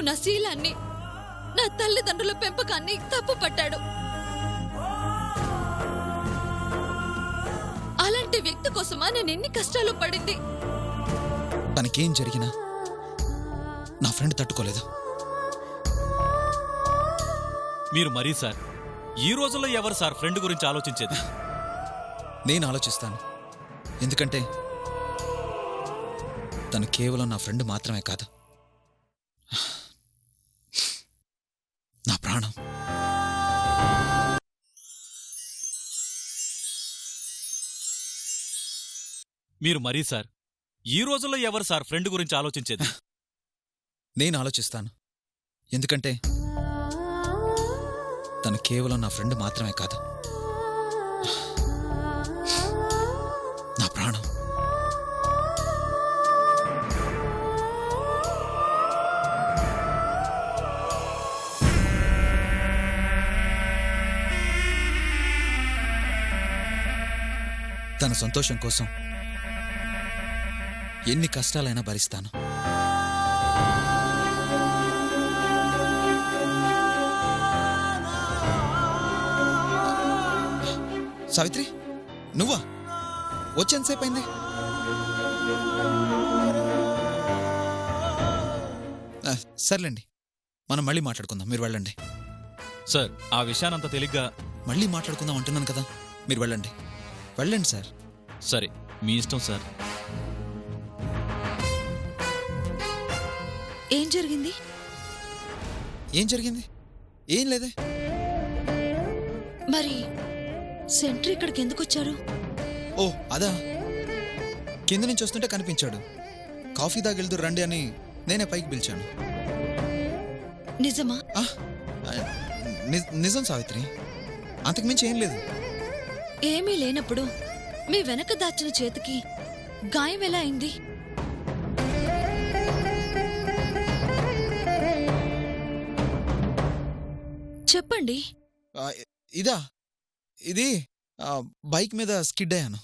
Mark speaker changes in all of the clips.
Speaker 1: నా శీలాన్ని, నా తల్లిదండ్రుల పెంపకాన్ని తప్పు పట్టాడు. అలాంటి వ్యక్తి కోసమా నేను ఎన్ని కష్టాలు పడింది.
Speaker 2: తనకేం జరిగినా నా ఫ్రెండ్ తట్టుకోలేదు.
Speaker 3: మీరు మరీ సార్, ఈ రోజుల్లో ఎవరు సార్ ఫ్రెండ్ గురించి ఆలోచించేది?
Speaker 2: నేను ఆలోచిస్తాను. ఎందుకంటే తను కేవలం నా ఫ్రెండ్ మాత్రమే కాదు, నా ప్రాణం.
Speaker 3: మీరు మరీ సార్, ఈ రోజుల్లో ఎవరు సార్ ఫ్రెండ్ గురించి ఆలోచించేది?
Speaker 2: నేను ఆలోచిస్తాను. ఎందుకంటే తను కేవలం నా ఫ్రెండ్ మాత్రమే కాదు, నా ప్రాణం. తన సంతోషం కోసం ఎన్ని కష్టాలైనా భరిస్తాను. సావిత్రి, నువ్వా? వచ్చేంతసేపు అయింది? సర్లేండి, మనం మళ్ళీ మాట్లాడుకుందాం. మీరు వెళ్ళండి.
Speaker 3: సార్, ఆ విషయానంత తేలిగ్గా
Speaker 2: మళ్ళీ మాట్లాడుకుందాం అంటున్నాను కదా, మీరు వెళ్ళండి. వెళ్ళండి సార్.
Speaker 3: సరే, మీ ఇష్టం సార్.
Speaker 1: ఏం జరిగింది?
Speaker 2: ఏం జరిగింది? ఏం లేదే.
Speaker 1: మరి సెంట్రీ ఇక్కడికి ఎందుకు వచ్చారు?
Speaker 2: ఓ అదా, కింద నుంచి వస్తుంటే కనిపించాడు. కాఫీ తాగెళ్దురు రండి అని నేనే పైకి పిలిచాను.
Speaker 1: నిజమా?
Speaker 2: నిజం సావిత్రి, అంతకుమించి ఏం లేదు.
Speaker 1: ఏమీ లేనప్పుడు మీ వెనక దాచిన చేతికి గాయం ఎలా అయింది? చెప్పండి.
Speaker 2: ఇదా, ఇది బైక్ మీద స్కిడ్ అయ్యాను.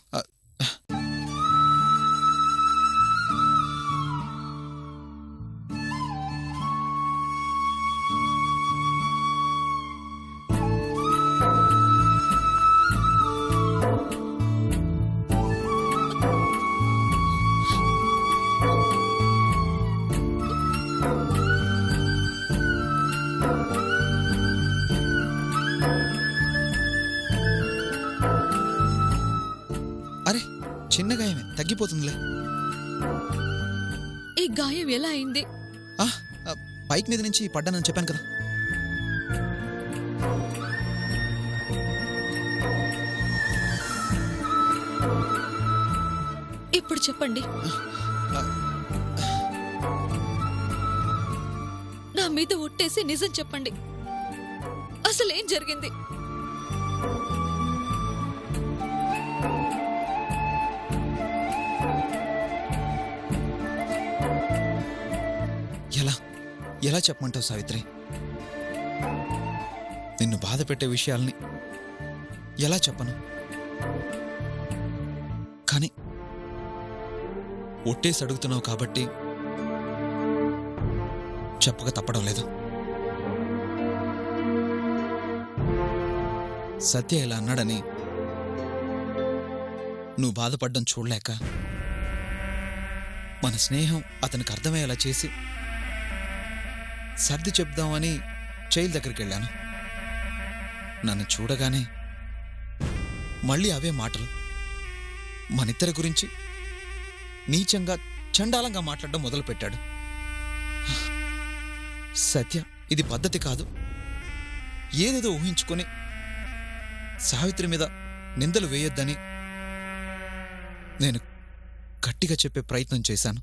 Speaker 2: అరే, చిన్న గాయమే, తగ్గిపోతుందిలే.
Speaker 1: ఈ గాయం ఎలా అయింది?
Speaker 2: బైక్ మీద నుంచి పడ్డానని చెప్పాను కదా.
Speaker 1: ఇప్పుడు చెప్పండి. నా మీద ఒట్టేసి నిజం చెప్పండి. అసలేం జరిగింది?
Speaker 2: ఎలా చెప్పమంటావు సావిత్రి? నిన్ను బాధ పెట్టే విషయాల్ని ఎలా చెప్పను? కానీ ఒట్టేసి అడుగుతున్నావు కాబట్టి చెప్పక తప్పడం లేదు. సత్య ఇలా అన్నాడని నువ్వు బాధపడ్డం చూడలేక మన స్నేహం అతనికి అర్థమయ్యేలా చేసి సర్ది చెప్దామని చైల్ దగ్గరికి వెళ్ళాను. నన్ను చూడగానే మళ్ళీ అవే మాటలు, మనిద్దరి గురించి నీచంగా చండాలంగా మాట్లాడడం మొదలుపెట్టాడు. సత్య, ఇది పద్ధతి కాదు. ఏదేదో ఊహించుకొని సావిత్రి మీద నిందలు వేయొద్దని నేను గట్టిగా చెప్పే ప్రయత్నం చేశాను.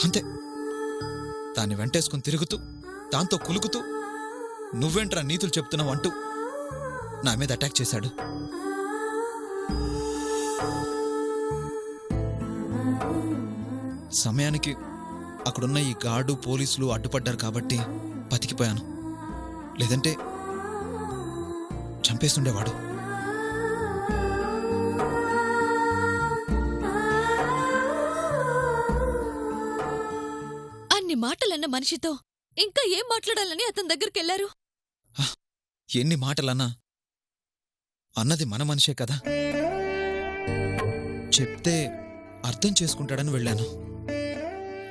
Speaker 2: అంతే, దాన్ని వెంటేసుకుని తిరుగుతూ దాంతో కులుకుతూ నువ్వేంట్రా నీతులు చెప్తున్నావు అంటూ నా మీద అటాక్ చేశాడు. సమయానికి అక్కడున్న ఈ గార్డు పోలీసులు అడ్డుపడ్డారు కాబట్టి బతికిపోయాను. లేదంటే చంపేస్తుండేవాడు.
Speaker 1: మాటలన్న మనిషితో ఇంకా ఏం మాట్లాడాలని అతని దగ్గరికెళ్లారు?
Speaker 2: ఎన్ని మాటలన్నా అన్నది మన మనిషే కదా, చెప్తే అర్థం చేసుకుంటాడని వెళ్ళాను.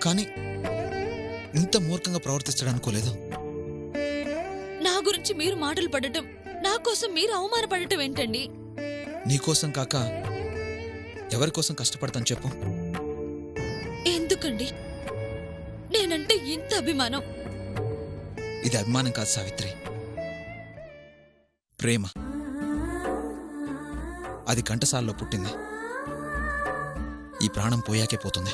Speaker 2: కానీ ఇంత మూర్ఖంగా ప్రవర్తిస్తాడనుకోలేదు.
Speaker 1: నా గురించి మీరు మాటలు పడటం, నా కోసం మీరు అవమానపడటం ఏంటండి?
Speaker 2: నీకోసం కాక ఎవరికోసం కష్టపడతాను చెప్పు?
Speaker 1: ఎందుకండి నేనంటే ఇంత అభిమానం?
Speaker 2: ఇది అభిమానం కాదు సావిత్రి, ప్రేమ. అది ఘంటసాలలో పుట్టింది, ఈ ప్రాణం పోయాకే పోతుంది.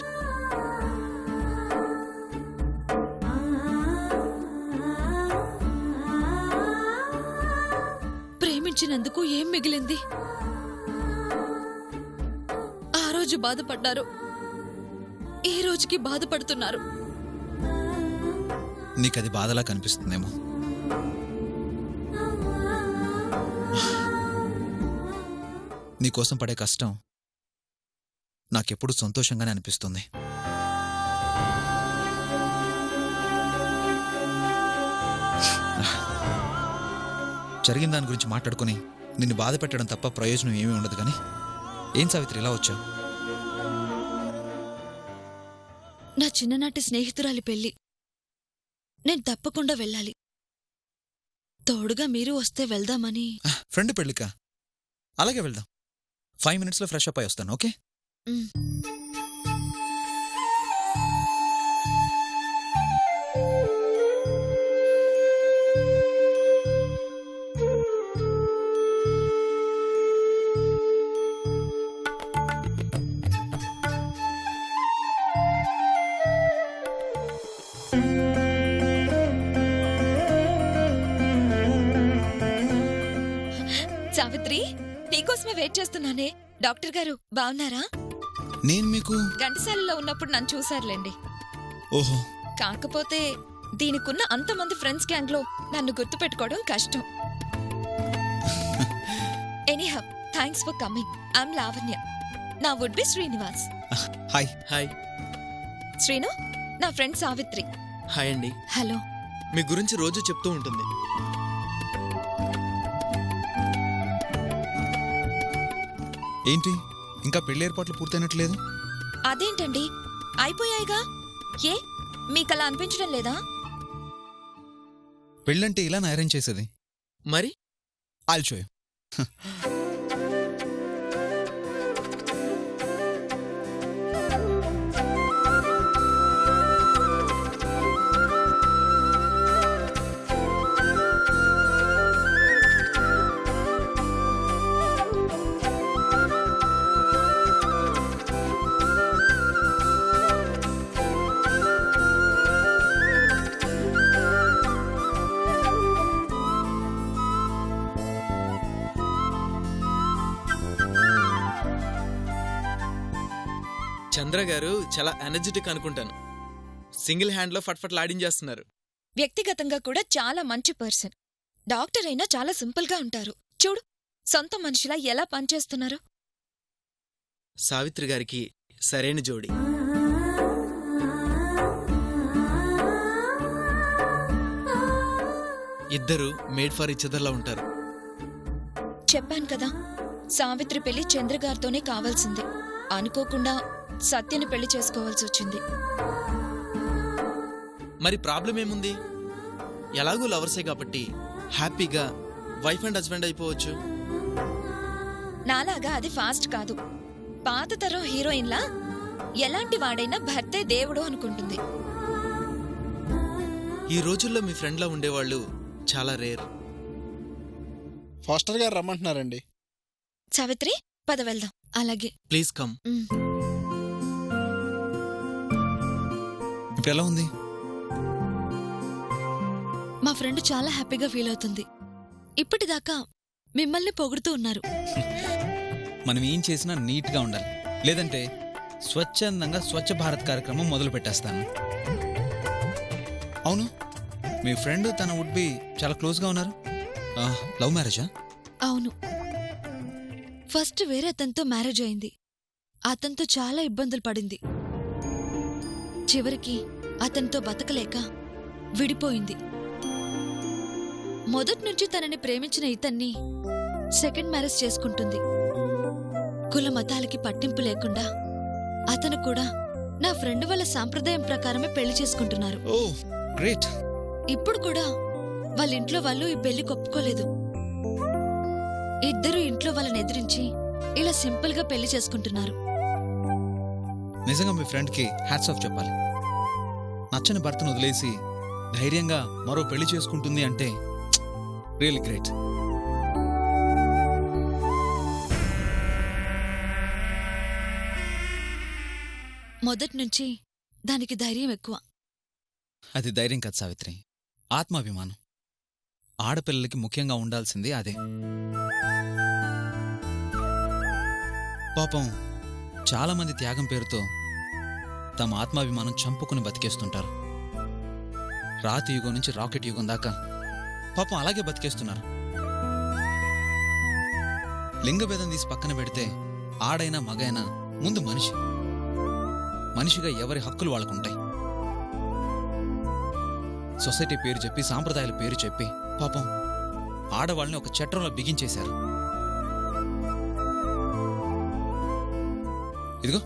Speaker 1: ప్రేమించినందుకు ఏం మిగిలింది? ఆ రోజు బాధపడ్డారు, ఈ రోజుకి బాధపడుతున్నారు.
Speaker 2: నీకది బాధలా కనిపిస్తుందేమో. నీకోసం పడే కష్టం నాకెప్పుడు సంతోషంగానే అనిపిస్తుంది. జరిగిన దాని గురించి మాట్లాడుకుని నిన్ను బాధ పెట్టడం తప్ప ప్రయోజనం ఏమీ ఉండదు. కానీ ఏం సావిత్రి ఇలా వచ్చావు?
Speaker 1: నా చిన్ననాటి స్నేహితురాలి పెళ్లి, నేను తప్పకుండా వెళ్ళాలి. తోడుగా మీరు వస్తే వెళ్దామని.
Speaker 2: ఫ్రెండ్ పెళ్ళికా? అలాగే వెళ్దాం. 5 minutesలో ఫ్రెష్ అప్ అయి వస్తాను. ఓకే?
Speaker 1: సావిత్రి, నీకోసమే వెయిట్ చేస్తున్నానే. డాక్టర్ గారు బాగున్నారా?
Speaker 2: నేను మీకు
Speaker 1: ఘంటసాలలో ఉన్నప్పుడు నన్ను చూశారులేండి.
Speaker 2: ఓహో.
Speaker 1: కాకపోతే దీనికున్న అంతమంది ఫ్రెండ్స్ గ్యాంగ్ లో నన్ను గుర్తుపెట్టుకోవడం కష్టం. Anyhow, thanks for coming. I'm Lavanya. నా would be Srinivas.
Speaker 2: Hi.
Speaker 4: Hi.
Speaker 1: Srinu, నా ఫ్రెండ్ సావిత్రి.
Speaker 4: హాయ్ అండి.
Speaker 1: హలో.
Speaker 4: మీ గురించి రోజు చెప్తూ ఉంటుంది.
Speaker 2: ఏంటి ఇంకా పెళ్లి ఏర్పాట్లు పూర్తయినట్లేదు?
Speaker 1: అదేంటండి, అయిపోయాయిగా. ఏ మీకలా అనిపించడం లేదా?
Speaker 2: పెళ్ళంటే ఇలా అరేంజ్ చేసేది.
Speaker 4: మరి
Speaker 2: I'll show you.
Speaker 4: చంద్ర గారు చాలా ఎనర్జెటిక్ అనుకుంటాను. సింగిల్ హ్యాండ్ లో ఫట్ఫట్ లాడించేస్తున్నారు.
Speaker 1: వ్యక్తిగతంగా కూడా చాలా మంచి పర్సన్. డాక్టర్ అయినా చాలా సింపుల్ గా ఉంటారు. చూడు, సొంత మనిషిలా ఎలా పనిచేస్తున్నారు.
Speaker 4: సావిత్రి గారికి సరైన జోడి. ఇద్దరు మేడ్ ఫర్ ఈచ్ అదర్ లా ఉంటారు.
Speaker 1: చెప్పాను కదా, సావిత్రి పెళ్లి చంద్రగారితోనే కావాల్సింది. అనుకోకుండా సత్యని పెళ్లి చేసుకోవాల్సి వచ్చింది.
Speaker 4: మరి ప్రాబ్లం ఏముంది? ఎలాగూ లవర్సే కాబట్టి హ్యాపీగా వైఫ్ అండ్ హస్బెండ్ అయిపోవచ్చు.
Speaker 1: నాలాగా అది ఫాస్ట్ కాదు. పాత తరం హీరోయిన్లా ఎలాంటి వాడైనా భర్తే దేవుడు అనుకుంటుంది.
Speaker 4: ఈ రోజుల్లో మీ ఫ్రెండ్లా ఉండేవాళ్ళు చాలా రేర్.
Speaker 5: ఫాస్టర్ గారు రమ్మంటున్నారండి.
Speaker 1: సావిత్రి, పద వెళ్దాం. అలాగే.
Speaker 4: Please come.
Speaker 2: ఇప్పుడు ఎలా ఉంది?
Speaker 1: మా ఫ్రెండ్ చాలా హ్యాపీగా ఫీల్ అవుతుంది. ఇప్పటిదాకా మిమ్మల్ని పొగుడుతూ ఉన్నారు.
Speaker 2: మనం ఏం చేసినా నీట్గా ఉండాలి, లేదంటే స్వచ్ఛందంగా స్వచ్ఛ భారత్ కార్యక్రమం మొదలు పెట్టేస్తాను. అవును, మీ ఫ్రెండ్ తన వుడ్ బి చాలా క్లోజ్గా ఉన్నారు. లవ్ మ్యారేజా?
Speaker 1: అవును. ఫస్ట్ వేరే అతనితో మ్యారేజ్ అయింది. అతనితో చాలా ఇబ్బందులు పడింది. చివరికి అతనితో బతకలేక విడిపోయింది. మొదట్నుంచి తనని ప్రేమించిన ఇతన్ని సెకండ్ మ్యారేజ్ చేసుకుంటుంది. కుల మతాలకి పట్టింపు లేకుండా అతను కూడా నా ఫ్రెండ్ వాళ్ళ సాంప్రదాయం ప్రకారమే పెళ్లి చేసుకుంటున్నారు.
Speaker 2: ఓ గ్రేట్.
Speaker 1: ఇప్పుడు కూడా వాళ్ళ ఇంట్లో వాళ్ళు ఈ పెళ్లి ఒప్పుకోలేదు. ఇద్దరు ఇంట్లో వాళ్ళని ఎదిరించి ఇలా సింపుల్ గా పెళ్లి చేసుకుంటున్నారు.
Speaker 2: నిజంగా మీ ఫ్రెండ్కి హ్యాట్స్ ఆఫ్ చెప్పాలి. నచ్చని భర్తను వదిలేసి ధైర్యంగా మరో పెళ్లి చేసుకుంటుంది అంటే రియల్లీ గ్రేట్.
Speaker 1: మొదట్నుంచి దానికి ధైర్యం ఎక్కువ.
Speaker 2: అది ధైర్యం కాదు సావిత్రి, ఆత్మాభిమానం. ఆడపిల్లలకి ముఖ్యంగా ఉండాల్సింది అదే. పాపం చాలామంది త్యాగం పేరుతో తమ ఆత్మాభిమానం చంపుకుని బతికేస్తుంటారు. రాతి యుగం నుంచి రాకెట్ యుగం దాకా పాపం అలాగే బతికేస్తున్నారు. లింగభేదం తీసి పక్కన పెడితే ఆడైనా మగైనా ముందు మనిషి. మనిషిగా ఎవరి హక్కులు వాళ్ళకుంటాయి. సొసైటీ పేరు చెప్పి, సాంప్రదాయాల పేరు చెప్పి పాపం ఆడవాళ్ళని ఒక చట్రంలో బిగించేశారు. ఇదిగో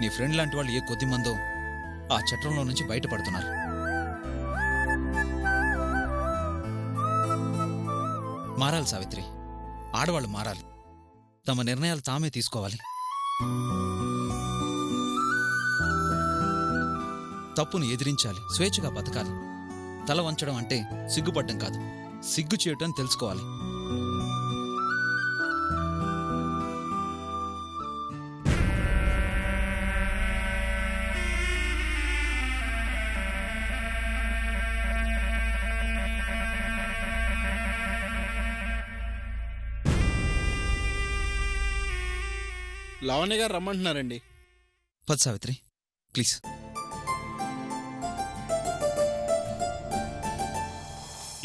Speaker 2: నీ ఫ్రెండ్ లాంటి వాళ్ళు ఏ కొద్ది మందో ఆ చట్రంలో నుంచి బయటపడుతున్నారు. మారాలి సావిత్రి, ఆడవాళ్ళు మారాలి. తమ నిర్ణయాలు తామే తీసుకోవాలి. తప్పును ఎదిరించాలి, స్వేచ్ఛగా బతకాలి. తల వంచడం అంటే సిగ్గుపడ్డం కాదు, సిగ్గు చేయటం తెలుసుకోవాలి.
Speaker 4: లావణ్య గారు రమ్మంటున్నారండి.
Speaker 2: పద సావిత్రి ప్లీజ్.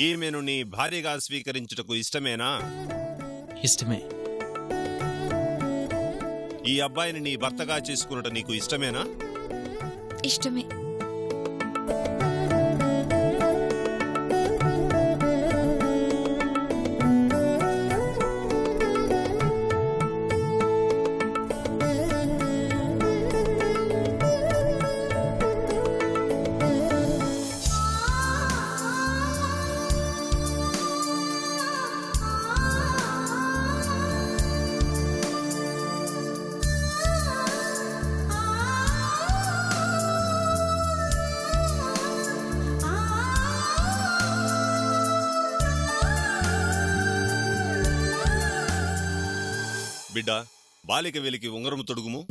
Speaker 5: ఈమెను నీ భార్యగా స్వీకరించుటకు ఇష్టమేనా?
Speaker 4: ఇష్టమే.
Speaker 5: ఈ అబ్బాయిని నీ భర్తగా చేసుకున్నట నీకు ఇష్టమేనా?
Speaker 1: ఇష్టమే.
Speaker 5: బిడ్డ, బాలిక వెలికి ఉంగరము తొడుగుము.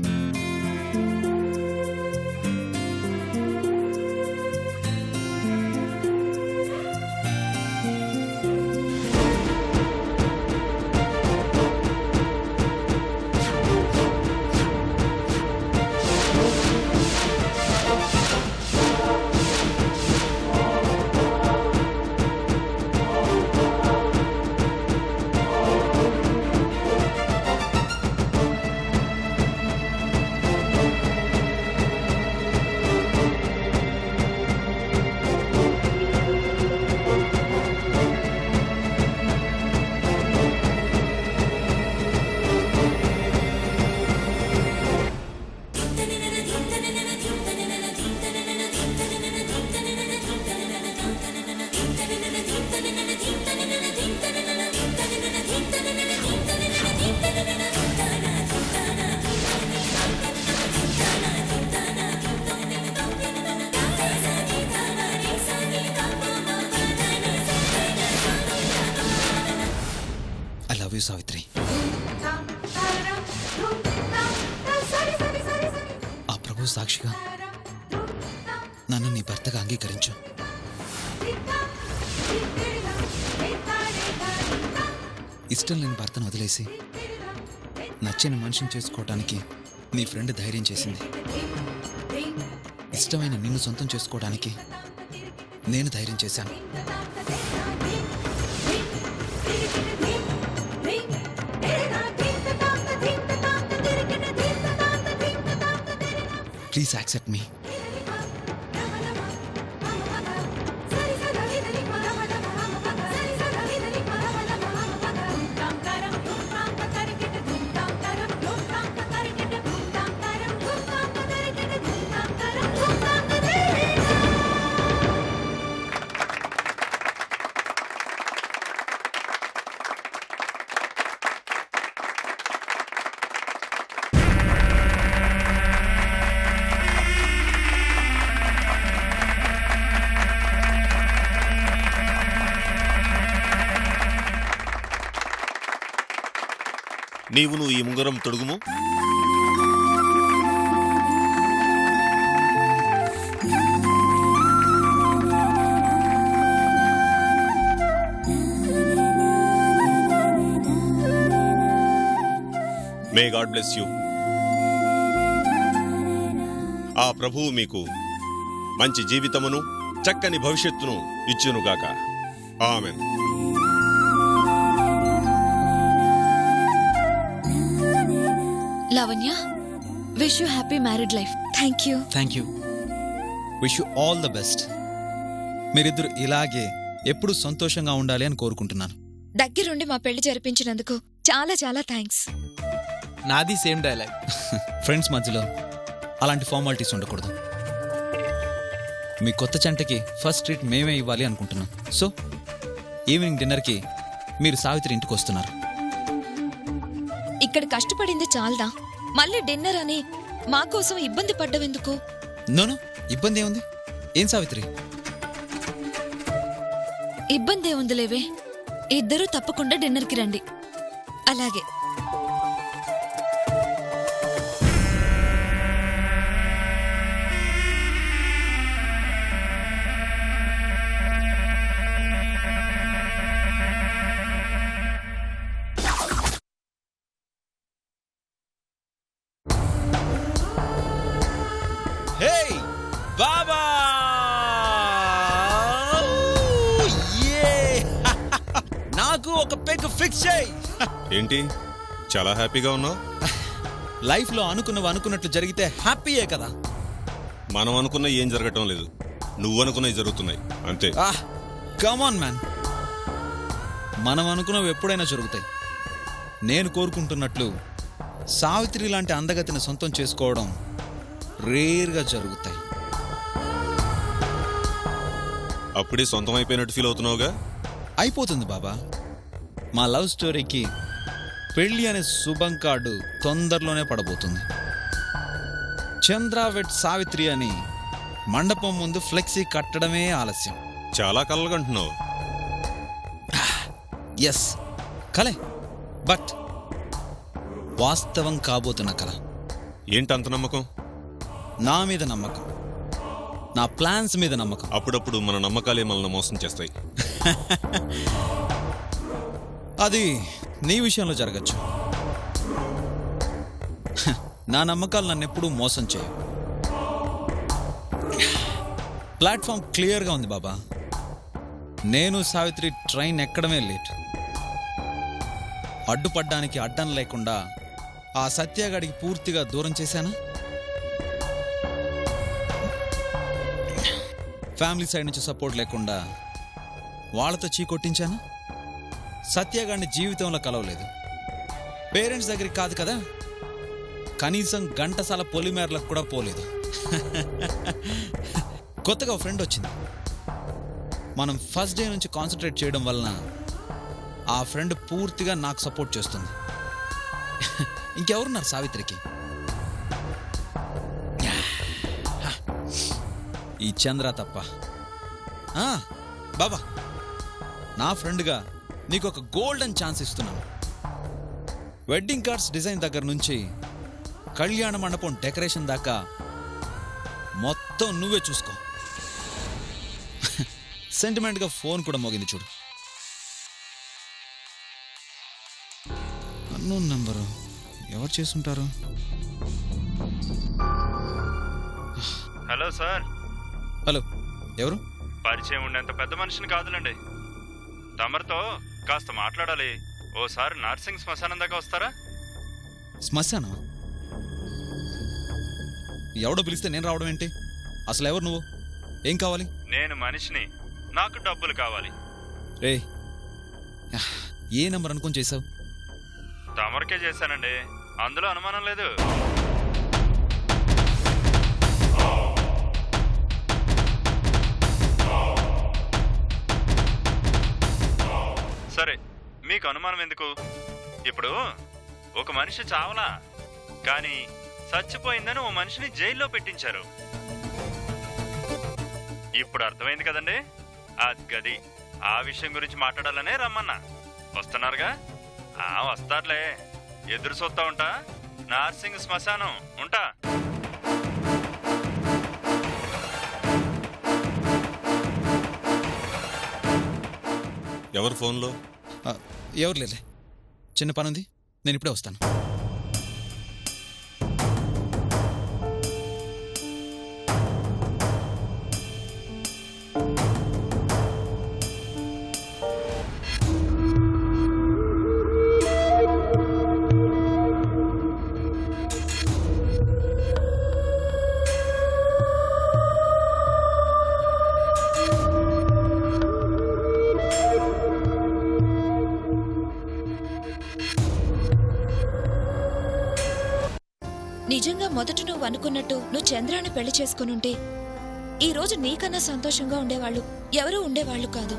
Speaker 2: సావిత్రి, ఆ ప్రభు సాక్షిగా నన్ను నీ భర్తగా అంగీకరించు. ఇష్టం లేని భర్తను వదిలేసి నచ్చిన మనిషిని చేసుకోవటానికి నీ ఫ్రెండ్ ధైర్యం చేసింది. ఇష్టమైన నిన్ను సొంతం చేసుకోవడానికి నేను ధైర్యం చేశాను. Please accept me.
Speaker 5: నువ్వు ఈ ఉంగరం తొడుగుము. May God bless you. ఆ ప్రభువు మీకు మంచి జీవితమును చక్కని భవిష్యత్తును ఇచ్చునుగాక. Amen.
Speaker 1: Lavanya, wish you happy married life.
Speaker 6: Thank you.
Speaker 2: Thank you. Wish you all the best. మీరిద్దరు ఇలాగే ఎప్పుడు సంతోషంగా ఉండాలి అని కోరుకుంటున్నాను.
Speaker 6: దగ్గరుండి మా పెళ్లి జరిపించినందుకు చాలా చాలా థ్యాంక్స్.
Speaker 4: నాది సేమ్ డైలాగ్.
Speaker 2: ఫ్రెండ్స్ మధ్యలో అలాంటి ఫార్మాలిటీస్ ఉండకూడదు. మీ కొత్త జంటకి ఫస్ట్ ట్రీట్ మేమే ఇవ్వాలి అనుకుంటున్నాం. సో ఈవినింగ్ డిన్నర్కి మీరు సావిత్రి ఇంటికి వస్తున్నారు.
Speaker 6: ఇక్కడ కష్టపడింది చాలదా, మళ్ళీ డిన్నర్ అని మా కోసం ఇబ్బంది పడ్డవెందుకు?
Speaker 2: నోనో, ఇబ్బంది ఏముంది? ఏం సావిత్రి?
Speaker 1: ఇబ్బంది ఏముందిలేవే, ఇద్దరూ తప్పకుండా డిన్నర్కి రండి.
Speaker 6: అలాగే.
Speaker 2: హే బాబా! నాకు ఒక పెగ్ ఫిక్స్ చేయి.
Speaker 5: ఏంటి చాలా హ్యాపీగా ఉన్నావు?
Speaker 2: లైఫ్లో అనుకున్నట్లు జరిగితే హ్యాపీయే కదా.
Speaker 5: మనం అనుకున్న ఏం జరగటం లేదు, నువ్వు అనుకున్నవి జరుగుతున్నాయి అంతే.
Speaker 2: కమ్ ఆన్ మ్యాన్, మనం అనుకున్నవి ఎప్పుడైనా జరుగుతాయి. నేను కోరుకుంటున్నట్లు సావిత్రి లాంటి అందగతిని సొంతం చేసుకోవడం రేర్గా జరుగుతాయి.
Speaker 5: అప్పుడే సొంతం అయిపోయినట్టు ఫీల్ అవుతున్నావుగా?
Speaker 2: అయిపోతుంది బాబా. మా లవ్ స్టోరీకి పెళ్లి అనే శుభం కార్డు తొందరలోనే పడబోతుంది. చంద్ర వెట్ సావిత్రి అని మండపం ముందు ఫ్లెక్సీ కట్టడమే ఆలస్యం.
Speaker 5: చాలా కలలుగంటున్నావు.
Speaker 2: ఎస్, కలే, బట్ వాస్తవం కాబోతున్న కల.
Speaker 5: ఏంటంత నమ్మకం?
Speaker 2: నా మీద నమ్మకం, నా ప్లాన్స్ మీద నమ్మకం.
Speaker 5: అప్పుడప్పుడు మన నమ్మకాలే మనల్ని మోసం చేస్తాయి.
Speaker 2: అది నీ విషయంలో జరగచ్చు. నా నమ్మకాలు నన్ను ఎప్పుడూ మోసం చేయవు. ప్లాట్ఫామ్ క్లియర్గా ఉంది బాబా. నేను సావిత్రి ట్రైన్ ఎక్కడమే లేట్. అడ్డుపడ్డానికి అడ్డం లేకుండా ఆ సత్యాగాడికి పూర్తిగా దూరం చేశానా? ఫ్యామిలీ సైడ్ నుంచి సపోర్ట్ లేకుండా వాళ్ళతో చీకొట్టించానా? సత్యాగాడిని జీవితంలో కలవలేదు. పేరెంట్స్ దగ్గరికి కాదు కదా, కనీసం గంటసాల పొలిమేరలకు కూడా పోలేదు. కొత్తగా ఒక ఫ్రెండ్ వచ్చింది. మనం ఫస్ట్ డే నుంచి కాన్సన్ట్రేట్ చేయడం వలన ఆ ఫ్రెండ్ పూర్తిగా నాకు సపోర్ట్ చేస్తుంది. ఇంకెవరున్నారు సావిత్రికి? ఈ చంద్ర తప్ప. బాబా, నా ఫ్రెండ్గా నీకు ఒక గోల్డెన్ ఛాన్స్ ఇస్తున్నాను. వెడ్డింగ్ కార్డ్స్ డిజైన్ దగ్గర నుంచి కళ్యాణ మండపం డెకరేషన్ దాకా మొత్తం నువ్వే చూసుకో. సెంటిమెంట్గా ఫోన్ కూడా మోగింది చూడు. అన్నోన్ నంబరు ఎవరు చేసుంటారు?
Speaker 7: Hello sir.
Speaker 2: హలో, ఎవరు?
Speaker 7: పరిచయం ఉండేంత పెద్ద మనిషిని కాదులండి. తమరితో కాస్త మాట్లాడాలి. ఓసారి నర్సింగ్ శ్మశానం దాకా వస్తారా?
Speaker 2: శ్మశానం? ఎవడో పిలిస్తే నేను రావడం ఏంటి? అసలు ఎవరు నువ్వు? ఏం కావాలి?
Speaker 7: నేను మనిషిని, నాకు డబ్బులు కావాలి.
Speaker 2: రే, ఏ నెంబర్ అనుకొని చేసావు?
Speaker 7: తమరికే చేశానండి, అందులో అనుమానం లేదు. సరే, మీకు అనుమానం ఎందుకు? ఇప్పుడు ఒక మనిషి చావలా, కానీ చచ్చిపోయిందని ఓ మనిషిని జైల్లో పెట్టించారు. ఇప్పుడు అర్థమైంది కదండి? గది ఆ విషయం గురించి మాట్లాడాలనే రమ్మన్నా. వస్తున్నారుగా? వస్తారులే. ఎదురు చూస్తా ఉంటా. నార్సింగ్ శ్మశానం ఉంటా.
Speaker 5: ఎవరు ఫోన్లో?
Speaker 2: ఆ, ఎవరు లేలే, చిన్న పని ఉంది, నేను ఇప్పుడే వస్తాను.
Speaker 6: నిజంగా మొదట నువ్వు అనుకున్నట్టు నువ్వు చంద్రాన్ని పెళ్లి చేసుకునుంటే ఈ రోజు నీకన్నా సంతోషంగా ఉండేవాళ్ళు ఎవరూ ఉండేవాళ్ళు కాదు.